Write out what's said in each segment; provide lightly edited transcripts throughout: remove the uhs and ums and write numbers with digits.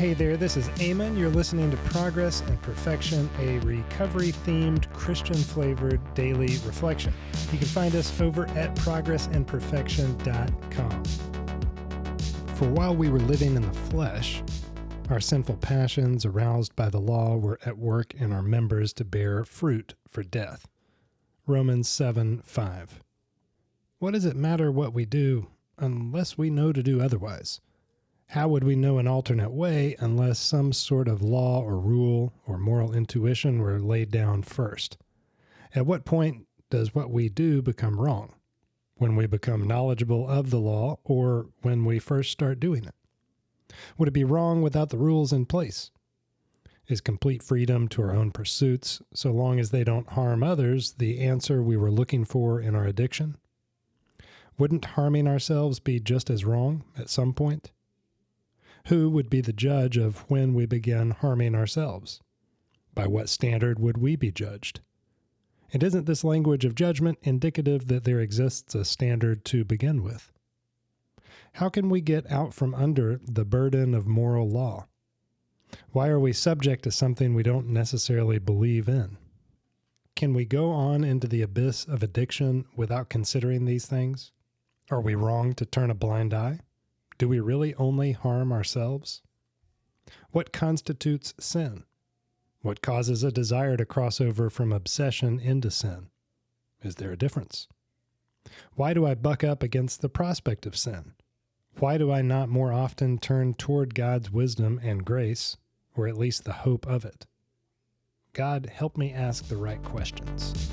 Hey there, this is Eamon. You're listening to Progress and Perfection, a recovery-themed, Christian-flavored daily reflection. You can find us over at progressandperfection.com. For while we were living in the flesh, our sinful passions aroused by the law were at work in our members to bear fruit for death. Romans 7:5. What does it matter what we do unless we know to do otherwise? How would we know an alternate way unless some sort of law or rule or moral intuition were laid down first? At what point does what we do become wrong? When we become knowledgeable of the law or when we first start doing it? Would it be wrong without the rules in place? Is complete freedom to our own pursuits, so long as they don't harm others, the answer we were looking for in our addiction? Wouldn't harming ourselves be just as wrong at some point? Who would be the judge of when we begin harming ourselves? By what standard would we be judged? And isn't this language of judgment indicative that there exists a standard to begin with? How can we get out from under the burden of moral law? Why are we subject to something we don't necessarily believe in? Can we go on into the abyss of addiction without considering these things? Are we wrong to turn a blind eye? Do we really only harm ourselves? What constitutes sin? What causes a desire to cross over from obsession into sin? Is there a difference? Why do I buck up against the prospect of sin? Why do I not more often turn toward God's wisdom and grace, or at least the hope of it? God, help me ask the right questions.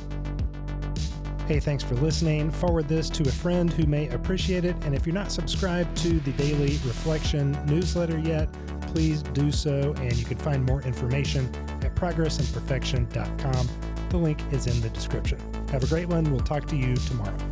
Hey, thanks for listening. Forward this to a friend who may appreciate it. And if you're not subscribed to the Daily Reflection newsletter yet, please do so. And you can find more information at progressandperfection.com. The link is in the description. Have a great one. We'll talk to you tomorrow.